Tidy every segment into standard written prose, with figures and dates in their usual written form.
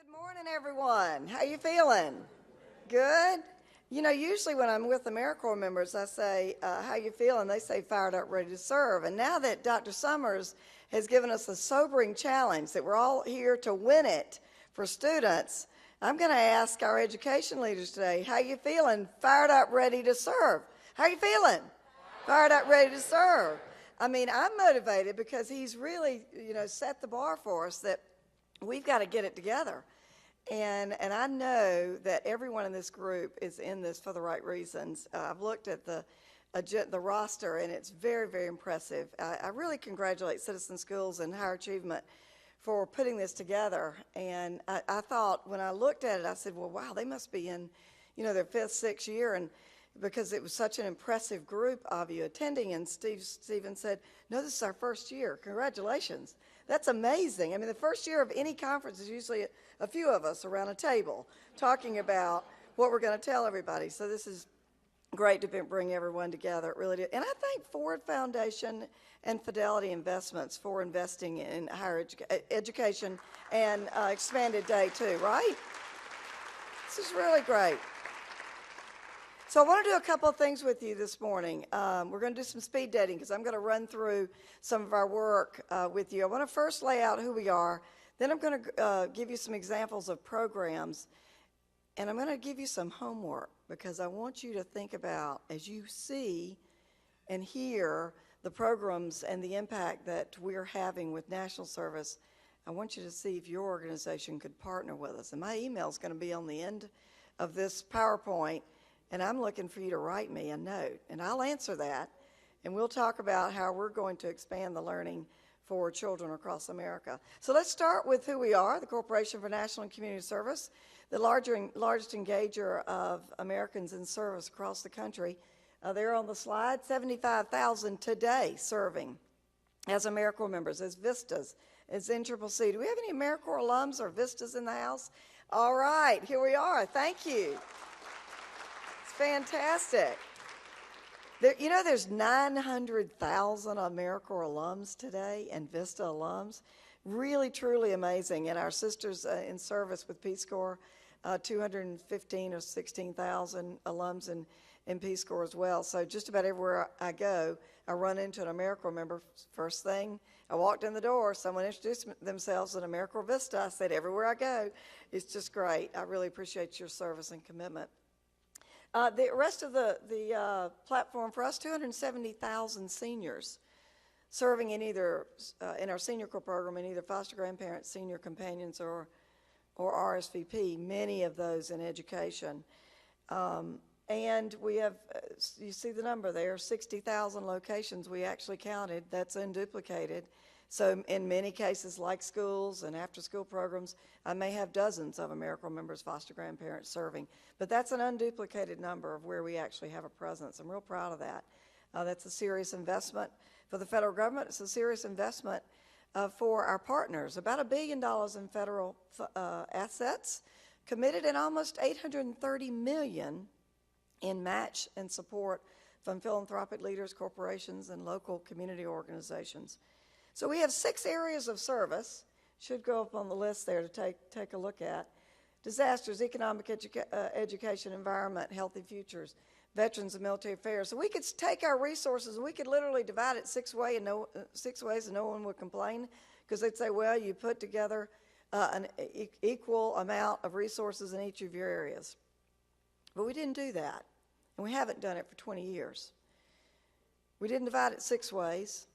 Good morning, everyone. How you feeling? Good? You know, usually when I'm with AmeriCorps members, I say, how you feeling? They say, fired up, ready to serve. And now that Dr. Summers has given us a sobering challenge that we're all here to win it for students, I'm going to ask our education leaders today, how you feeling? Fired up, ready to serve. How you feeling? Fired up, ready to serve. I mean, I'm motivated because he's really, set the bar for us that we've got to get it together. And I know that everyone in this group is in this for the right reasons. I've looked at the roster, and it's very, very impressive. I really congratulate Citizen Schools and Higher Achievement for putting this together. And I thought, when I looked at it, I said, well, wow, they must be in, their fifth, sixth year. And because it was such an impressive group of you attending. And Stephen said, no, this is our first year. Congratulations. That's amazing. I mean, the first year of any conference is usually a few of us around a table talking about what we're going to tell everybody. So this is great to bring everyone together. It really did. And I thank Ford Foundation and Fidelity Investments for investing in higher education and expanded day too, right? This is really great. So I want to do a couple of things with you this morning. We're going to do some speed dating because I'm going to run through some of our work with you. I want to first lay out who we are. Then I'm going to give you some examples of programs. And I'm going to give you some homework because I want you to think about, as you see and hear the programs and the impact that we're having with national service, I want you to see if your organization could partner with us. And my email is going to be on the end of this PowerPoint. And I'm looking for you to write me a note, and I'll answer that, and we'll talk about how we're going to expand the learning for children across America. So let's start with who we are, the Corporation for National and Community Service, the largest engager of Americans in service across the country. They're on the slide, 75,000 today serving as AmeriCorps members, as Vistas, as NCCC. Do we have any AmeriCorps alums or Vistas in the house? All right, here we are. Thank you. Fantastic. There's 900,000 AmeriCorps alums today and Vista alums. Really, truly amazing. And our sisters in service with Peace Corps, 215 or 16,000 alums in Peace Corps as well. So just about everywhere I go, I run into an AmeriCorps member. First thing, I walked in the door, someone introduced themselves as an AmeriCorps Vista. I said, everywhere I go, it's just great. I really appreciate your service and commitment. The rest of the platform for us, 270,000 seniors serving in either in our Senior Corps program in either foster grandparents, senior companions, or RSVP. Many of those in education, and we have you see the number there, 60,000 locations we actually counted. That's unduplicated. So in many cases, like schools and after-school programs, I may have dozens of AmeriCorps members, foster grandparents serving. But that's an unduplicated number of where we actually have a presence. I'm real proud of that. That's a serious investment for the federal government. It's a serious investment for our partners. About $1 billion in federal assets committed, and almost $830 million in match and support from philanthropic leaders, corporations, and local community organizations. So we have 6 areas of service, should go up on the list there to take a look at. Disasters, economic education, environment, healthy futures, veterans and military affairs. So we could take our resources and we could literally divide it 6 ways and no one would complain, because they'd say, well, you put together an equal amount of resources in each of your areas. But we didn't do that, and we haven't done it for 20 years. We didn't divide it 6 ways.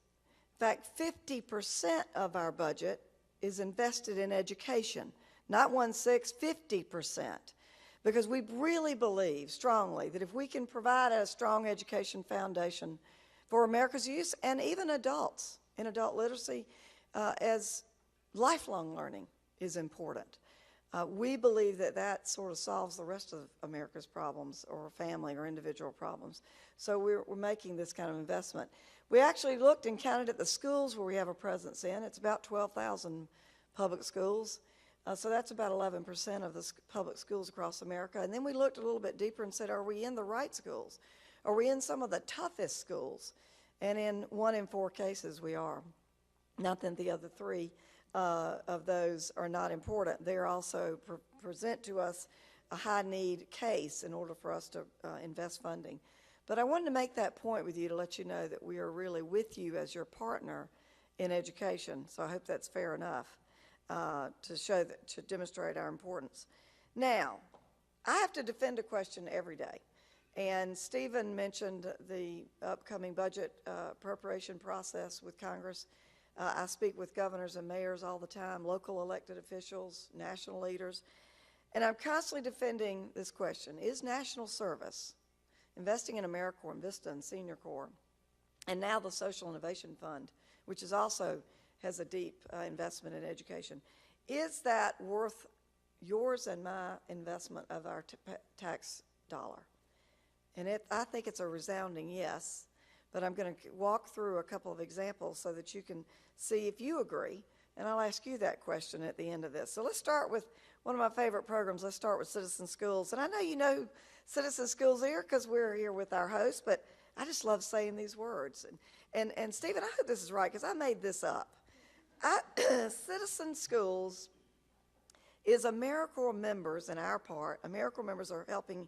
In fact, 50% of our budget is invested in education, not 1/6, 50%, because we really believe strongly that if we can provide a strong education foundation for America's youth and even adults in adult literacy, as lifelong learning is important. We believe that sort of solves the rest of America's problems, or family or individual problems. So we're making this kind of investment. We actually looked and counted at the schools where we have a presence in. It's about 12,000 public schools. So that's about 11% of the public schools across America. And then we looked a little bit deeper and said, are we in the right schools? Are we in some of the toughest schools? And in 1 in 4 cases we are. Not that the other 3 of those are not important. They also present to us a high need case in order for us to invest funding. But I wanted to make that point with you to let you know that we are really with you as your partner in education. So I hope that's fair enough to demonstrate our importance. Now, I have to defend a question every day. And Stephen mentioned the upcoming budget appropriation process with Congress. I speak with governors and mayors all the time, local elected officials, national leaders, and I'm constantly defending this question. Is national service, investing in AmeriCorps and Vista and Senior Corps, and now the Social Innovation Fund, which is also has a deep investment in education, is that worth yours and my investment of our tax dollar? And I think it's a resounding yes, but I'm going to walk through a couple of examples so that you can see if you agree, and I'll ask you that question at the end of this. So let's start with one of my favorite programs. Let's start with Citizen Schools. And I know you know who Citizen Schools are because we're here with our host, but I just love saying these words. And Stephen, I hope this is right because I made this up. Citizen Schools is AmeriCorps members, and our part, AmeriCorps members are helping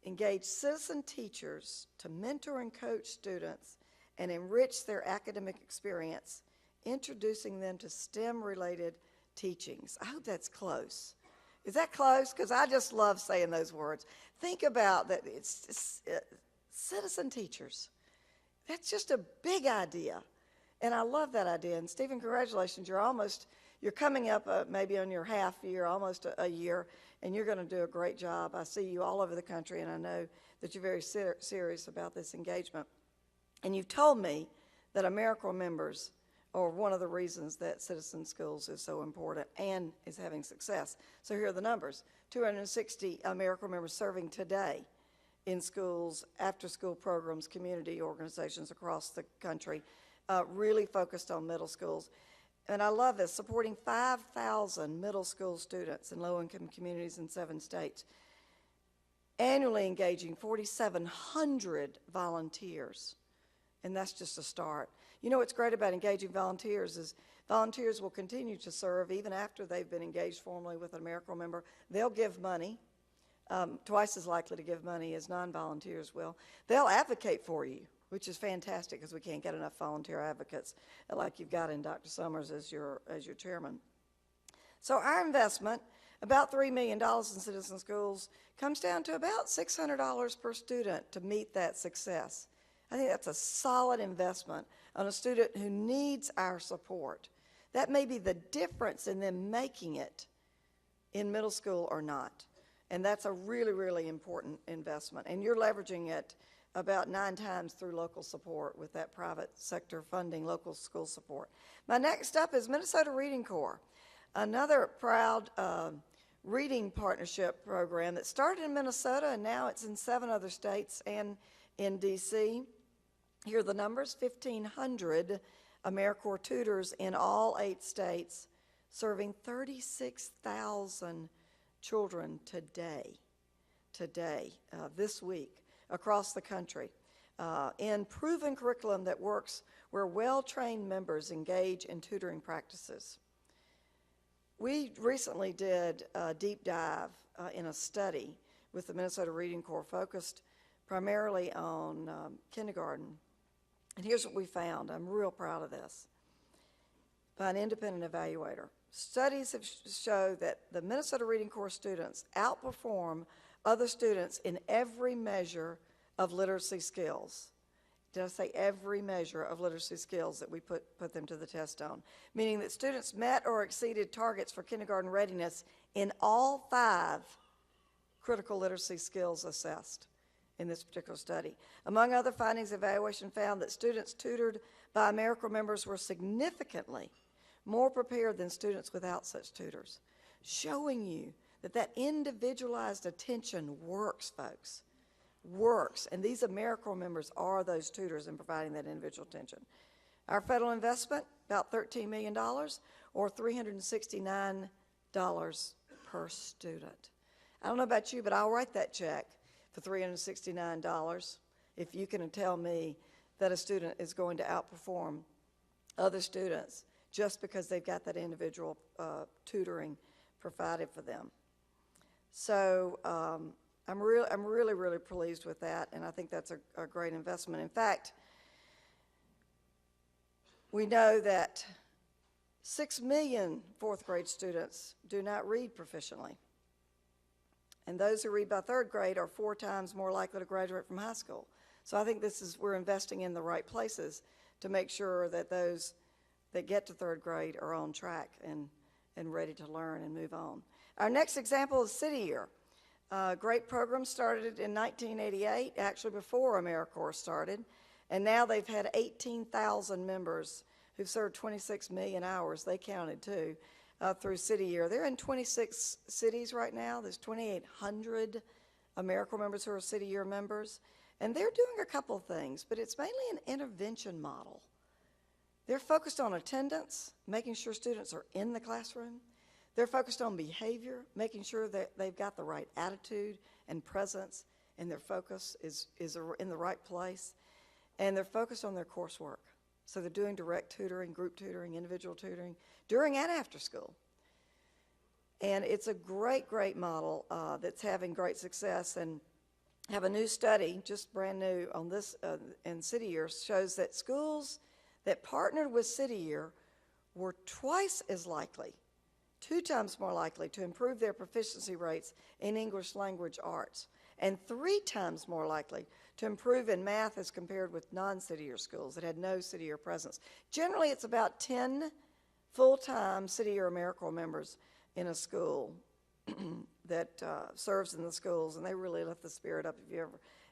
engage citizen teachers to mentor and coach students and enrich their academic experience, introducing them to STEM-related teachings. I hope that's close. Is that close? Because I just love saying those words. Think about that. It's citizen teachers. That's just a big idea, and I love that idea. And Stephen, congratulations. You're coming up maybe on your half year, almost a year, and you're going to do a great job. I see you all over the country, and I know that you're very serious about this engagement. And you've told me that AmeriCorps members are one of the reasons that Citizen Schools is so important and is having success. So here are the numbers. 260 AmeriCorps members serving today in schools, after-school programs, community organizations across the country, really focused on middle schools. And I love this, supporting 5,000 middle school students in low-income communities in 7 states, annually engaging 4,700 volunteers. And that's just a start. You know what's great about engaging volunteers is volunteers will continue to serve even after they've been engaged formally with an AmeriCorps member. They'll give money, twice as likely to give money as non-volunteers will. They'll advocate for you, which is fantastic because we can't get enough volunteer advocates like you've got in Dr. Summers as your chairman. So our investment, about $3 million in Citizen Schools, comes down to about $600 per student to meet that success. I think that's a solid investment on a student who needs our support. That may be the difference in them making it in middle school or not. And that's a really, really important investment. And you're leveraging it about 9 times through local support with that private sector funding, local school support. My next up is Minnesota Reading Corps, another proud reading partnership program that started in Minnesota and now it's in 7 other states and in D.C. Here are the numbers: 1,500 AmeriCorps tutors in all 8 states, serving 36,000 children this week, across the country, in proven curriculum that works where well-trained members engage in tutoring practices. We recently did a deep dive in a study with the Minnesota Reading Corps focused primarily on kindergarten. And here's what we found. I'm real proud of this. By an independent evaluator. Studies have shown that the Minnesota Reading Corps students outperform other students in every measure of literacy skills. Did I say every measure of literacy skills that we put them to the test on? Meaning that students met or exceeded targets for kindergarten readiness in all 5 critical literacy skills assessed in this particular study. Among other findings, the evaluation found that students tutored by AmeriCorps members were significantly more prepared than students without such tutors, showing you that individualized attention works, folks. Works, and these AmeriCorps members are those tutors in providing that individual attention. Our federal investment, about $13 million, or $369 per student. I don't know about you, but I'll write that check for $369 if you can tell me that a student is going to outperform other students just because they've got that individual tutoring provided for them. So I'm really, really pleased with that, and I think that's a great investment. In fact, we know that 6 million fourth grade students do not read proficiently. And those who read by third grade are 4 times more likely to graduate from high school. So I think we're investing in the right places to make sure that those that get to third grade are on track and ready to learn and move on. Our next example is City Year. Great program, started in 1988, actually before AmeriCorps started, and now they've had 18,000 members who've served 26 million hours, they counted too, through City Year. They're in 26 cities right now. There's 2,800 AmeriCorps members who are City Year members, and they're doing a couple things, but it's mainly an intervention model. They're focused on attendance, making sure students are in the classroom. They're focused on behavior, making sure that they've got the right attitude and presence, and their focus is in the right place. And they're focused on their coursework. So they're doing direct tutoring, group tutoring, individual tutoring, during and after school. And it's a great, great model that's having great success. And have a new study, just brand new on this in City Year, shows that schools that partnered with City Year were twice as likely, 2 times more likely to improve their proficiency rates in English language arts, and 3 times more likely to improve in math as compared with non-City Year schools that had no City Year presence. Generally, it's about 10 full-time City Year AmeriCorps members in a school that serves in the schools, and they really lift the spirit up if you've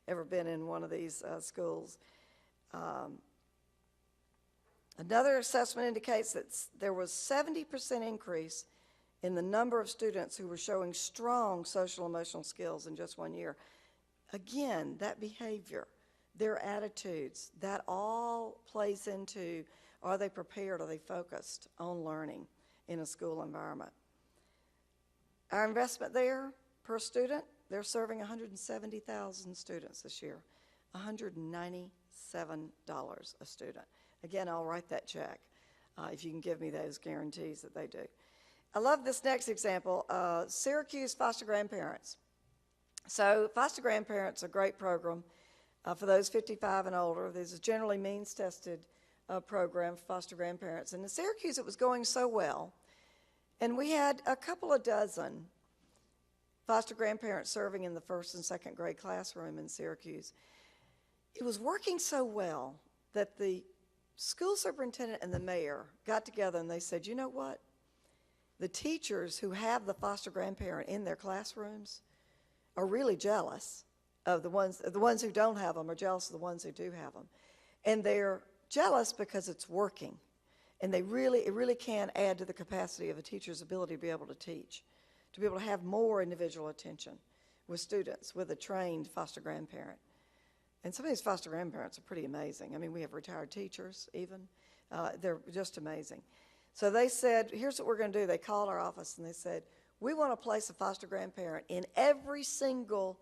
ever been in one of these schools. Another assessment indicates that there was 70% increase in the number of students who were showing strong social emotional skills in just 1 year. Again, that behavior, their attitudes, that all plays into, are they prepared, are they focused on learning in a school environment? Our investment there per student, they're serving 170,000 students this year, $197 a student. Again, I'll write that check if you can give me those guarantees that they do. I love this next example, Syracuse foster grandparents. So foster grandparents are a great program for those 55 and older. This is generally means-tested program for foster grandparents. And in Syracuse, it was going so well. And we had a couple of dozen foster grandparents serving in the first and second grade classroom in Syracuse. It was working so well that the school superintendent and the mayor got together and they said, you know what? The teachers who have the foster grandparent in their classrooms are really jealous of the ones who don't have them are jealous of the ones who do have them. And they're jealous because it's working. And it really can add to the capacity of a teacher's ability to be able to teach, to be able to have more individual attention with students with a trained foster grandparent. And some of these foster grandparents are pretty amazing. I mean, we have retired teachers even. They're just amazing. So they said, here's what we're going to do. They called our office and they said, we want to place a foster grandparent in every single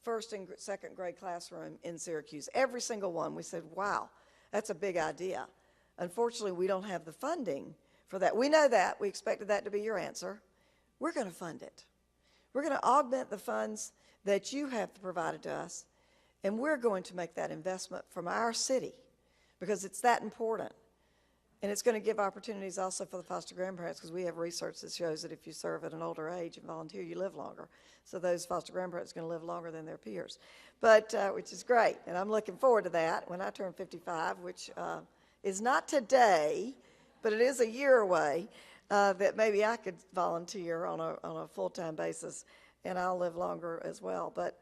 first and second grade classroom in Syracuse, every single one. We said, wow, that's a big idea. Unfortunately, we don't have the funding for that. We know that. We expected that to be your answer. We're going to fund it. We're going to augment the funds that you have provided to us, and we're going to make that investment from our city because it's that important. And it's going to give opportunities also for the foster grandparents because we have research that shows that if you serve at an older age and volunteer, you live longer. So those foster grandparents are going to live longer than their peers, which is great. And I'm looking forward to that when I turn 55, which is not today, but it is a year away, that maybe I could volunteer on a full-time basis, and I'll live longer as well. But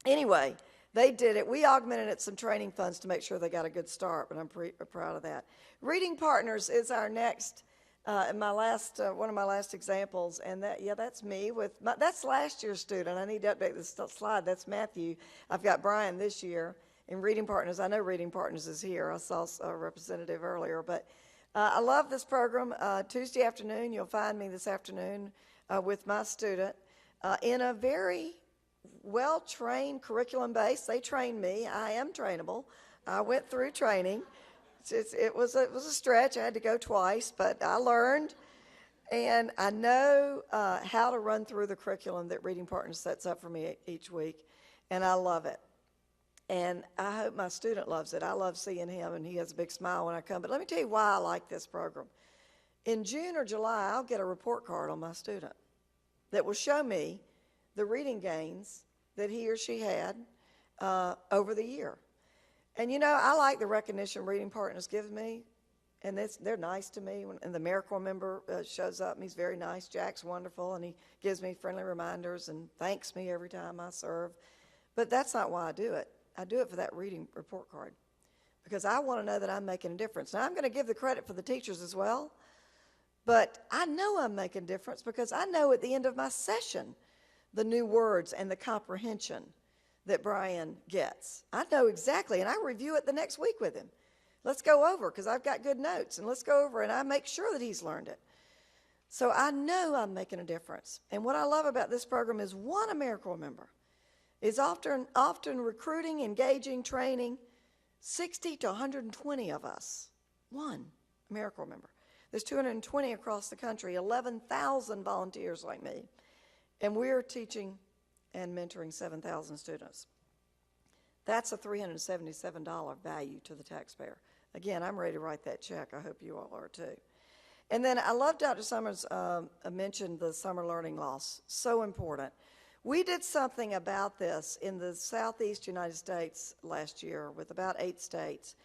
anyway, they did it. We augmented it some training funds to make sure they got a good start, but I'm proud of that. Reading Partners is our next, one of my last examples, and that's me that's last year's student. I need to update this slide. That's Matthew. I've got Brian this year in Reading Partners. I know Reading Partners is here. I saw a representative earlier, but I love this program. Tuesday afternoon, you'll find me this afternoon with my student in a very well-trained curriculum base. They trained me. I am trainable. I went through training. It was a stretch. I had to go twice, but I learned. And I know how to run through the curriculum that Reading Partners sets up for me each week, and I love it. And I hope my student loves it. I love seeing him, and he has a big smile when I come. But let me tell you why I like this program. In June or July, I'll get a report card on my student that will show me the reading gains that he or she had over the year. And, you know, I like the recognition Reading Partners give me, and they're nice to me. And the AmeriCorps member shows up, and he's very nice. Jack's wonderful, and he gives me friendly reminders and thanks me every time I serve. But that's not why I do it. I do it for that reading report card because I want to know that I'm making a difference. Now, I'm going to give the credit for the teachers as well, but I know I'm making a difference because I know at the end of my session the new words and the comprehension that Brian gets. I know exactly, and I review it the next week with him. Let's go over, because I've got good notes, and let's go over, and I make sure that he's learned it. So I know I'm making a difference. And what I love about this program is one AmeriCorps member is often recruiting, engaging, training 60 to 120 of us. One AmeriCorps member. There's 220 across the country, 11,000 volunteers like me, and we're teaching and mentoring 7,000 students. That's a $377 value to the taxpayer. Again, I'm ready to write that check. I hope you all are too. And then I love Dr. Summers mentioned the summer learning loss. So important. We did something about this in the southeast United States last year with about 8 states.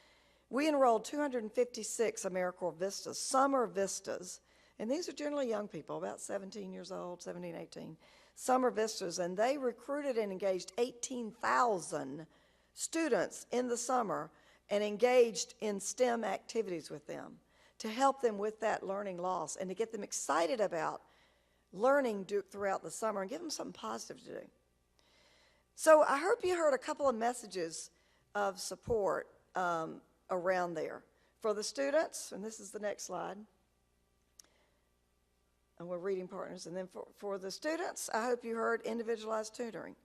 We enrolled 256 AmeriCorps Vistas, summer Vistas, and these are generally young people, about 17 years old, 17, 18, summer Vistas, and they recruited and engaged 18,000 students in the summer and engaged in STEM activities with them to help them with that learning loss and to get them excited about learning throughout the summer and give them something positive to do. So I hope you heard a couple of messages of support around there. For the students, and this is the next slide, and we're Reading Partners, and then for the students, I hope you heard individualized tutoring,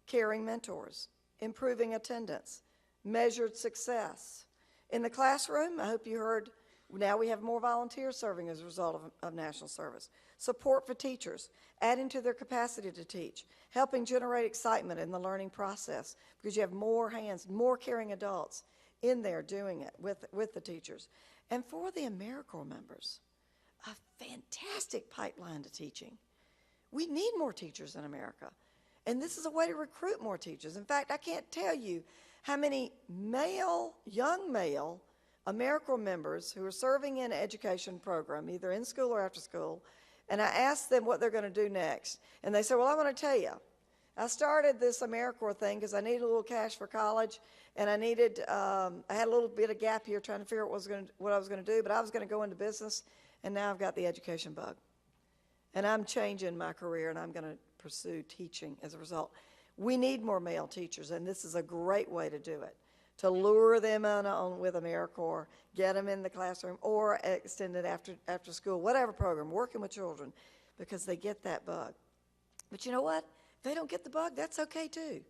caring mentors, improving attendance, measured success. In the classroom, I hope you heard now we have more volunteers serving as a result of national service. Support for teachers, adding to their capacity to teach, helping generate excitement in the learning process because you have more hands, more caring adults in there doing it with the teachers. And for the AmeriCorps members, a fantastic pipeline to teaching. We need more teachers in America. And this is a way to recruit more teachers. In fact, I can't tell you how many young male AmeriCorps members who are serving in an education program, either in school or after school, and I asked them what they're going to do next. And they said, well, I want to tell you, I started this AmeriCorps thing because I needed a little cash for college, and I had a little bit of gap here trying to figure out what I was going to do, but I was going to go into business, and now I've got the education bug. And I'm changing my career, and I'm going to pursue teaching as a result. We need more male teachers, and this is a great way to do it, to lure them on with AmeriCorps, get them in the classroom, or extend it after school, whatever program, working with children, because they get that bug. But you know what? If they don't get the bug, that's okay too.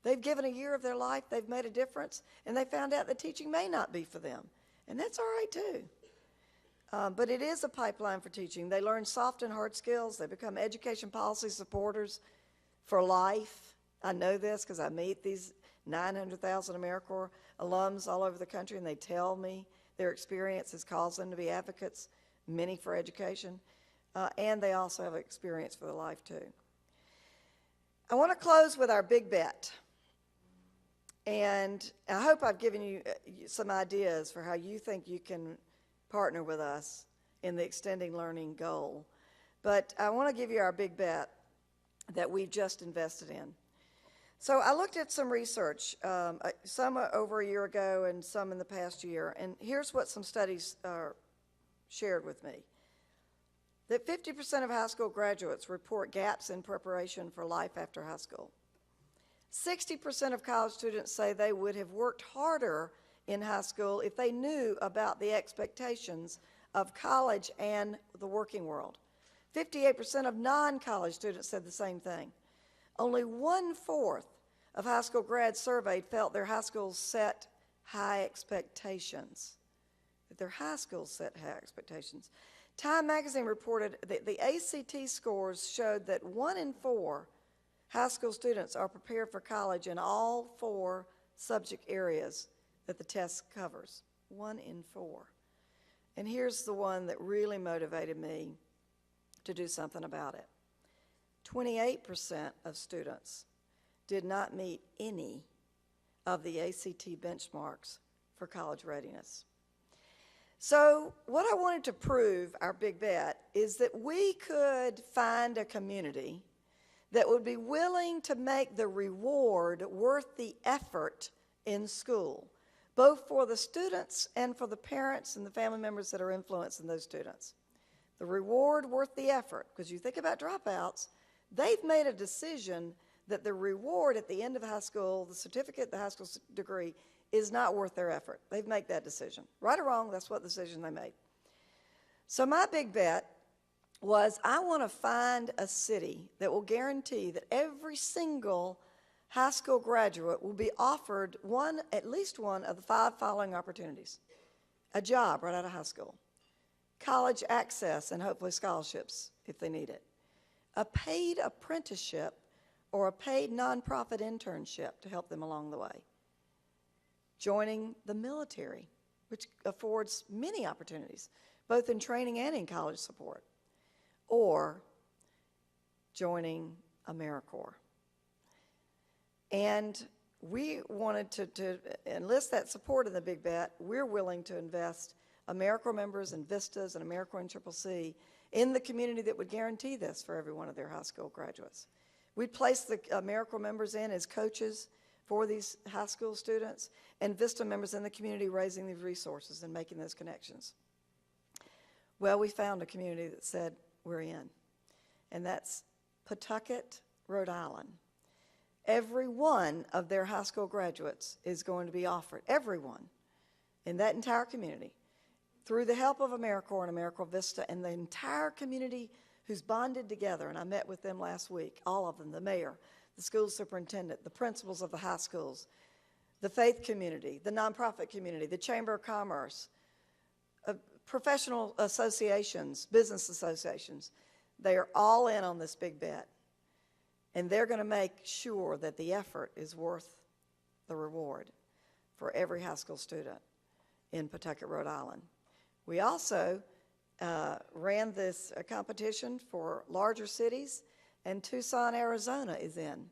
They've given a year of their life, they've made a difference, and they found out that teaching may not be for them. And that's all right too. But it is a pipeline for teaching. They learn soft and hard skills. They become education policy supporters for life. I know this because I meet these 900,000 AmeriCorps alums all over the country, and they tell me their experience has caused them to be advocates, many for education, and they also have experience for their life too. I want to close with our big bet, and I hope I've given you some ideas for how you think you can partner with us in the extending learning goal. But I want to give you our big bet that we've just invested in. So I looked at some research, some over a year ago and some in the past year, and here's what some studies shared with me. That 50% of high school graduates report gaps in preparation for life after high school. 60% of college students say they would have worked harder in high school if they knew about the expectations of college and the working world. 58% of non-college students said the same thing. Only 1/4 of high school grads surveyed felt their high schools set high expectations. but their high schools set high expectations. Time magazine reported that the ACT scores showed that 1 in 4 high school students are prepared for college in all 4 subject areas that the test covers. 1 in 4. And here's the one that really motivated me to do something about it. 28% of students did not meet any of the ACT benchmarks for college readiness. So what I wanted to prove, our big bet, is that we could find a community that would be willing to make the reward worth the effort in school, both for the students and for the parents and the family members that are influencing those students. The reward worth the effort, because you think about dropouts, they've made a decision that the reward at the end of high school, the certificate, the high school degree, is not worth their effort. They've made that decision. Right or wrong, that's what decision they made. So my big bet was I want to find a city that will guarantee that every single high school graduate will be offered at least one of the 5 following opportunities. A job right out of high school, college access and hopefully scholarships if they need it, a paid apprenticeship or a paid nonprofit internship to help them along the way, joining the military, which affords many opportunities, both in training and in college support, or joining AmeriCorps. And we wanted to enlist that support in the big bet. We're willing to invest AmeriCorps members and VISTAs and AmeriCorps and CCC in the community that would guarantee this for every one of their high school graduates. We'd place the AmeriCorps members in as coaches for these high school students, and VISTA members in the community raising these resources and making those connections. Well, we found a community that said, we're in, and that's Pawtucket, Rhode Island. Every one of their high school graduates is going to be offered, everyone in that entire community, through the help of AmeriCorps and AmeriCorps Vista and the entire community who's bonded together, and I met with them last week, all of them, the mayor, the school superintendent, the principals of the high schools, the faith community, the nonprofit community, the Chamber of Commerce, professional associations, business associations. They are all in on this big bet, and they're going to make sure that the effort is worth the reward for every high school student in Pawtucket, Rhode Island. We also ran this competition for larger cities, and Tucson, Arizona is in.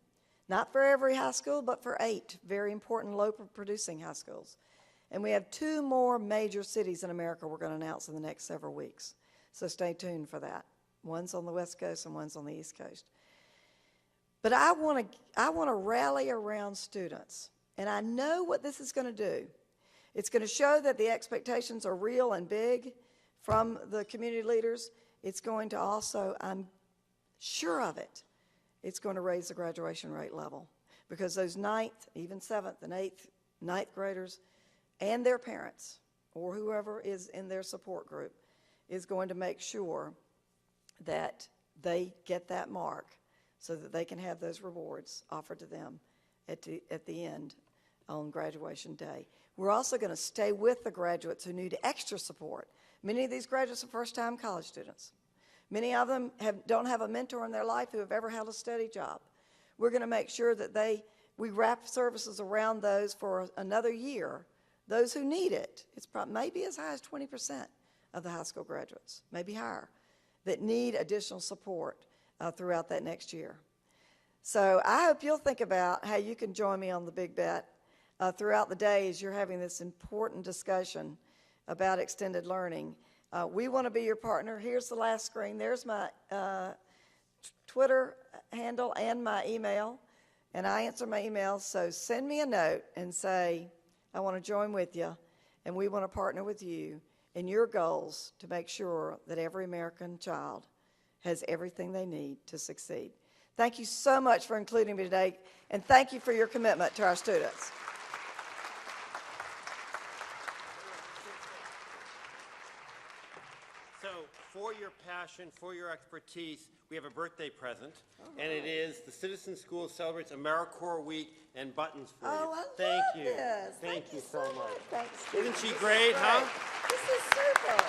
Not for every high school, but for 8 very important local producing high schools. And we have 2 more major cities in America we're going to announce in the next several weeks. So stay tuned for that. One's on the West Coast and one's on the East Coast. But I want to rally around students, and I know what this is going to do. It's going to show that the expectations are real and big from the community leaders. It's going to also, I'm sure of it, it's going to raise the graduation rate level, because those 9th, even 7th and 8th, 9th graders and their parents or whoever is in their support group is going to make sure that they get that mark so that they can have those rewards offered to them at the end on graduation day. We're also going to stay with the graduates who need extra support. Many of these graduates are first-time college students. Many of them don't have a mentor in their life who have ever held a steady job. We're going to make sure that we wrap services around those for another year. Those who need it, it's maybe as high as 20% of the high school graduates, maybe higher, that need additional support throughout that next year. So I hope you'll think about how you can join me on the big bet throughout the day as you're having this important discussion about extended learning. We want to be your partner. Here's the last screen. There's my Twitter handle and my email, and I answer my emails. So send me a note and say, I want to join with you, and we want to partner with you in your goals to make sure that every American child has everything they need to succeed. Thank you so much for including me today, and thank you for your commitment to our students. So for your passion, for your expertise, we have a birthday present, and it is the Citizen School celebrates AmeriCorps Week and buttons for you. Oh, I Thank love you. this. Thank you so much. Thanks. Isn't This she is great, huh? This is super.